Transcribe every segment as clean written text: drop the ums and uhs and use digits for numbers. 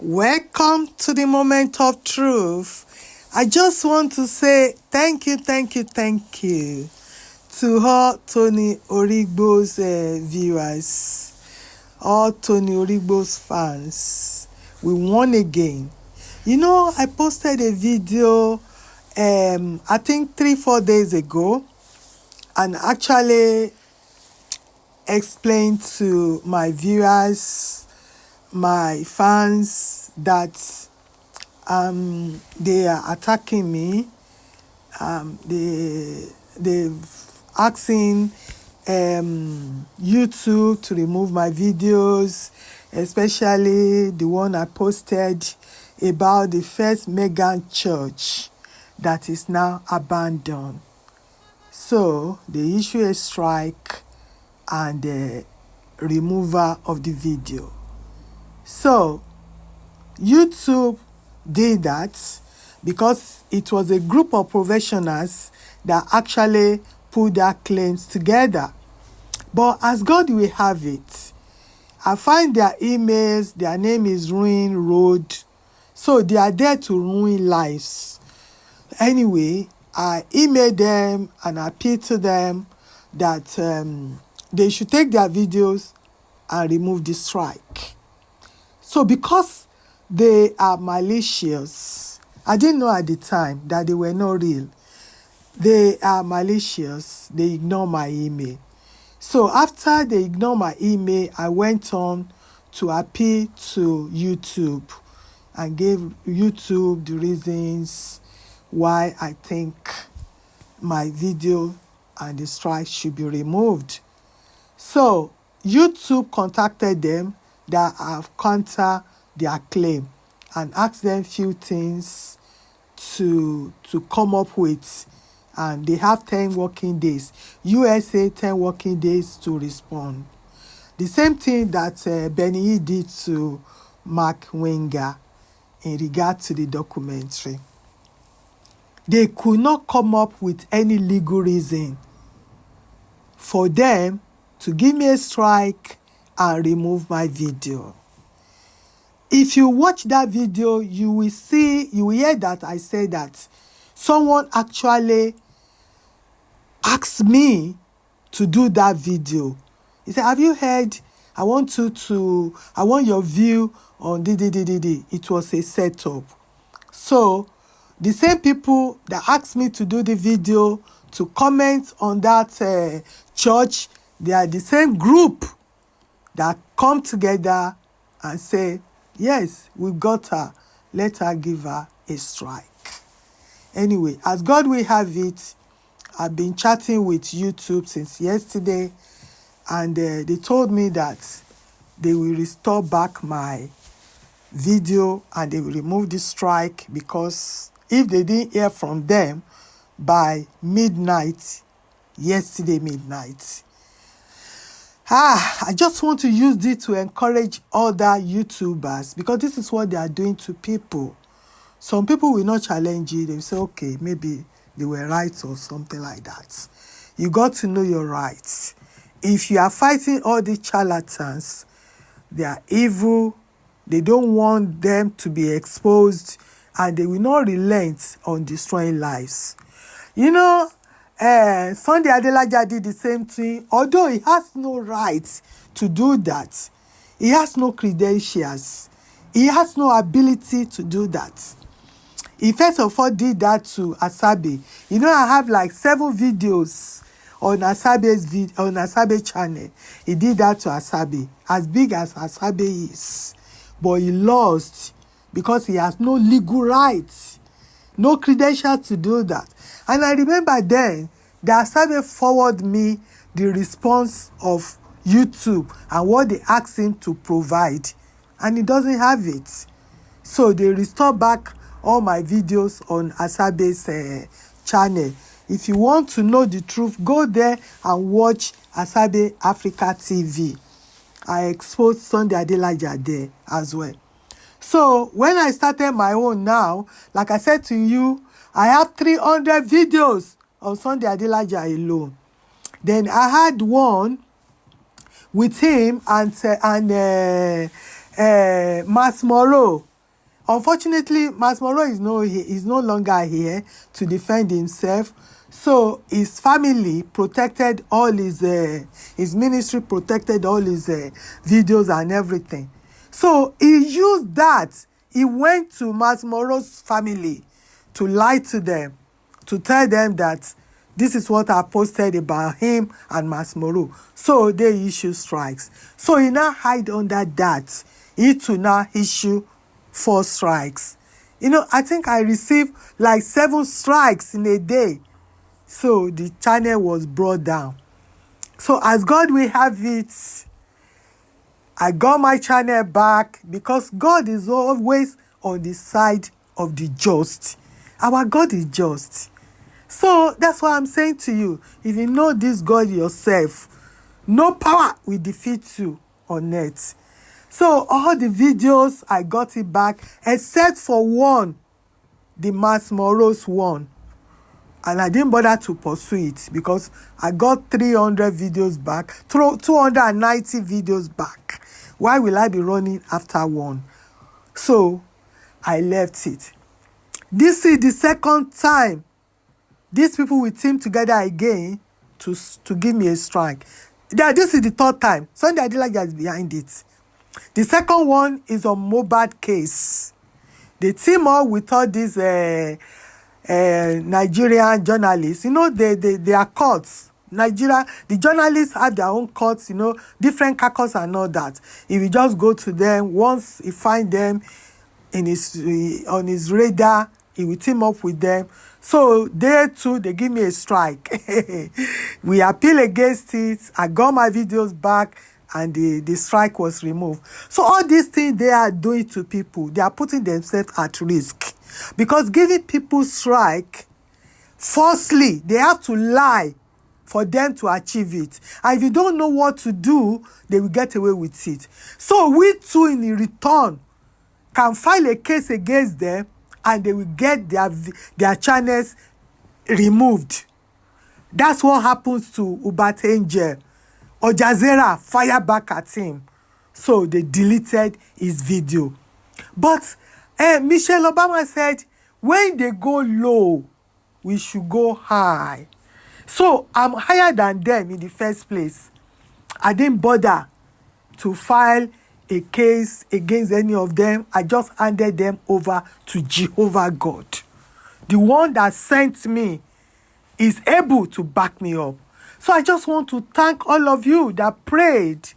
Welcome to the moment of truth. I just want to say thank you to all Toni Origbo's viewers, all Toni Origbo's fans. We won again. I posted a video, I think 3-4 days ago, and actually explained to my viewers, my fans, that they are attacking me. They've asking YouTube to remove my videos, especially the one I posted about the first Megan church that is now abandoned. So they issue a strike and the removal of the video. So YouTube did that because it was a group of professionals that actually put their claims together. But as God will have it, I find their emails, their name is Ruin Road. So they are there to ruin lives. Anyway, I emailed them and appealed to them that they should take their videos and remove the strike. So because they are malicious, I didn't know at the time that they were not real. They are malicious. They ignore my email. So after they ignore my email, I went on to appeal to YouTube and gave YouTube the reasons why I think my video and the strike should be removed. So YouTube contacted them that have countered their claim and asked them few things to come up with, and they have 10 working days. USA 10 working days to respond. The same thing that Benny E did to Mark Wenger in regard to the documentary. They could not come up with any legal reason for them to give me a strike and remove my video. If you watch that video, you will hear that I say that someone actually asked me to do that video. He said, have you heard? I want your view on DDDDD. It was a setup. So the same people that asked me to do the video, to comment on that church, they are the same group that come together and say, yes, we got her. Let her give her a strike. Anyway, as God will have it, I've been chatting with YouTube since yesterday, and they told me that they will restore back my video and they will remove the strike, because if they didn't hear from them by yesterday midnight, I just want to use this to encourage other YouTubers, because this is what they are doing to people. Some people will not challenge you. They will say, okay, maybe they were right or something like that. You got to know your rights. If you are fighting all these charlatans, they are evil. They don't want them to be exposed, and they will not relent on destroying lives. Sunday Adelaja did the same thing, although he has no right to do that. He has no credentials. He has no ability to do that. He first of all did that to Asabe. I have like 7 videos on Asabe channel. He did that to Asabe, as big as Asabe is. But he lost because he has no legal rights, no credentials to do that. And I remember then that Asabe forwarded me the response of YouTube and what they asked him to provide, and he doesn't have it. So they restore back all my videos on Asabe's channel. If you want to know the truth, go there and watch Asabe Africa TV. I exposed Sunday Adelaja there as well. So when I started my own now, like I said to you, I have 300 videos on Sunday Adelaja alone. Then I had one with him and Mas Moro. unfortunately, Masmoro is no longer here to defend himself. So his family protected all his ministry protected all his videos and everything. So he used that. He went to Masmoro's family to lie to them, to tell them that this is what I posted about him and Masmoro. So they issue strikes. So he now hide under that. He too now issue 4 strikes. I think I received like 7 strikes in a day. So the channel was brought down. So as God will have it, I got my channel back because God is always on the side of the just. Our God is just. So that's why I'm saying to you, if you know this God yourself, no power will defeat you on earth. So all the videos, I got it back, except for one, the Masmoro's one. And I didn't bother to pursue it because I got 300 videos back, 290 videos back. Why will I be running after one? So I left it. This is the second time these people will team together again to give me a strike. This is the third time. Sunday Adelaja is behind it. The second one is on Mohbad case. They team up with all these Nigerian journalists. They are courts. Nigeria, the journalists have their own courts, different caucus and all that. If you just go to them, once you find them on his radar, he will team up with them. So they too, they give me a strike. We appeal against it. I got my videos back and the strike was removed. So all these things they are doing to people, they are putting themselves at risk. Because giving people strike, firstly, they have to lie for them to achieve it. And if you don't know what to do, they will get away with it. So we too, in return, can file a case against them and they will get their channels removed. That's what happens to Ubat Angel. Ojazera fire back at him. So they deleted his video. But Michelle Obama said, when they go low, we should go high. So I'm higher than them in the first place. I didn't bother to file a case against any of them. I just handed them over to Jehovah God. The one that sent me is able to back me up. So I just want to thank all of you that prayed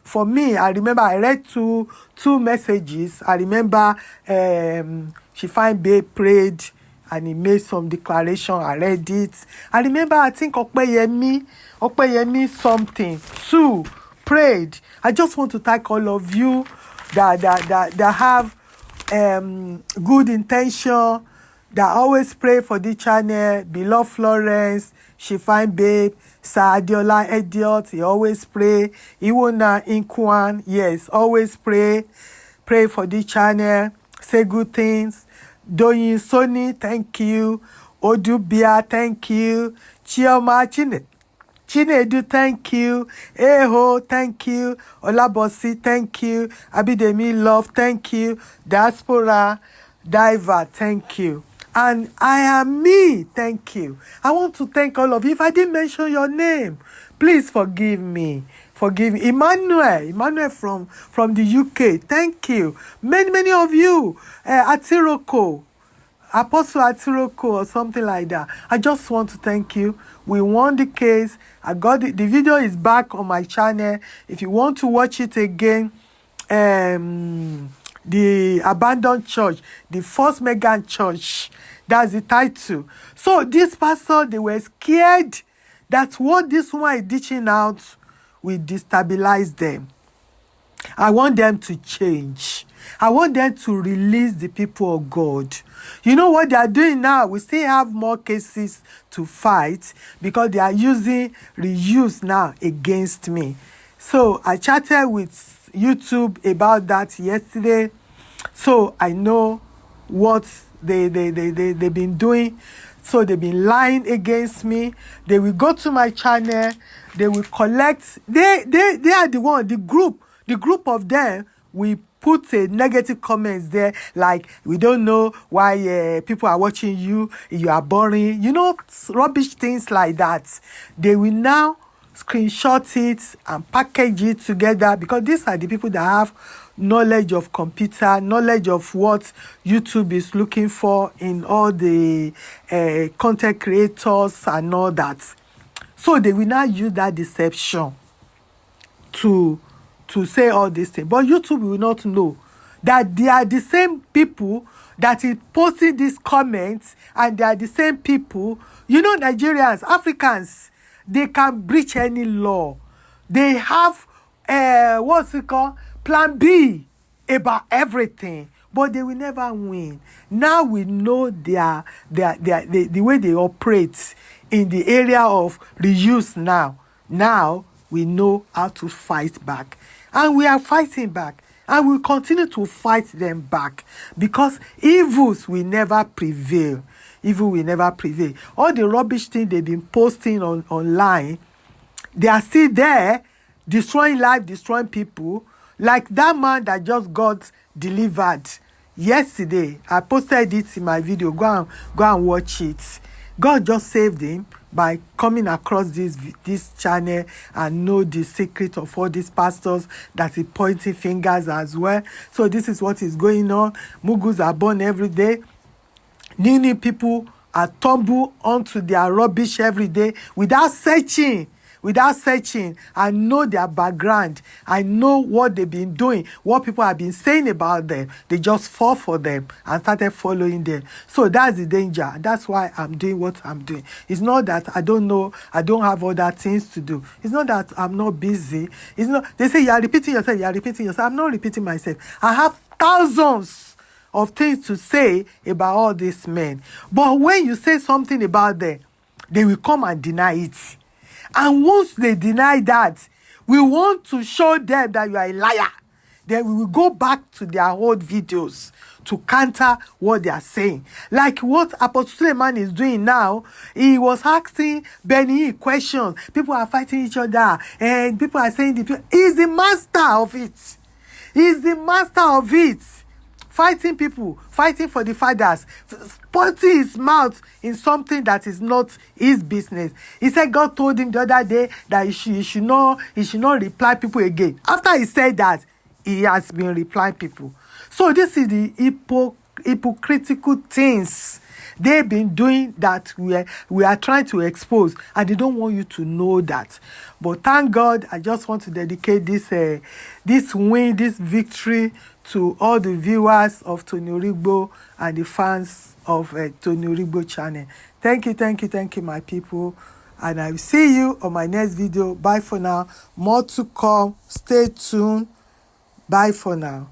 for me. I remember I read two messages. I remember Shifine Bay prayed and he made some declaration. I read it. I remember I think Okpeyemi something. Sue prayed. I just want to thank all of you that have good intention, that always pray for the channel. Beloved Florence, Shifine Babe, Sir Adiola Idiot, he always pray. Iwona Inkwan, yes, always pray. Pray for the channel. Say good things. Doyin Soni, thank you. Odubia, thank you. Chioma Chinedu, thank you. Eho, thank you. Olabosi, thank you. Abidemi Love, thank you. Diaspora Diver, thank you. And I am me, thank you. I want to thank all of you. If I didn't mention your name, please forgive me. Forgive me. Emmanuel from the UK, thank you. Many of you. Atiroko, Apostle Atiroko or something like that. I just want to thank you. We won the case. I got it. The video is back on my channel. If you want to watch it again, the abandoned church, the first Megan church, that's the title. So this pastor, they were scared that what this woman is dishing out will destabilize them. I want them to change. I want them to release the people of God. You know what they are doing now? We still have more cases to fight because they are using reuse now against me. So I chatted with YouTube about that yesterday. So I know what they've been doing. So they've been lying against me. They will go to my channel. They will collect. They are the one, the group of them will put a negative comments there, like, we don't know why people are watching you, you are boring, rubbish things like that. They will now screenshot it and package it together, because these are the people that have knowledge of computer, knowledge of what YouTube is looking for in all the content creators and all that. So they will now use that deception to say all these things. But YouTube will not know that they are the same people that is posting these comments, and they are the same people. Nigerians, Africans, they can breach any law. They have what's it called? Plan B about everything, but they will never win. Now we know the way they operate in the area of reuse now. Now we know how to fight back. And we are fighting back. And we continue to fight them back, because evils will never prevail. Evil will never prevail. All the rubbish things they've been posting online, they are still there, destroying life, destroying people. Like that man that just got delivered yesterday. I posted it in my video. Go and watch it. God just saved him by coming across this channel and know the secret of all these pastors that is pointing fingers as well. So this is what is going on. Mugus are born every day. New people are tumble onto their rubbish every day without searching. I know their background. I know what they've been doing, what people have been saying about them. They just fall for them and started following them. So that's the danger. That's why I'm doing what I'm doing. It's not that I don't know, I don't have other things to do. It's not that I'm not busy. It's not, they say you are repeating yourself. I'm not repeating myself. I have thousands of things to say about all these men. But when you say something about them, they will come and deny it. And once they deny that, we want to show them that you are a liar. Then we will go back to their old videos to counter what they are saying. Like what Apostle Suleiman is doing now. He was asking Benny questions. People are fighting each other. And people are saying, he's the master of it. He's the master of it. Fighting people, fighting for the fathers, putting his mouth in something that is not his business. He said God told him the other day that he should not reply people again. After he said that, he has been replying people. So this is the hypocritical things they've been doing that we are trying to expose, and they don't want you to know that. But thank God, I just want to dedicate this victory to all the viewers of Toni Origbo and the fans of Toni Origbo channel. Thank you, my people. And I will see you on my next video. Bye for now. More to come. Stay tuned. Bye for now.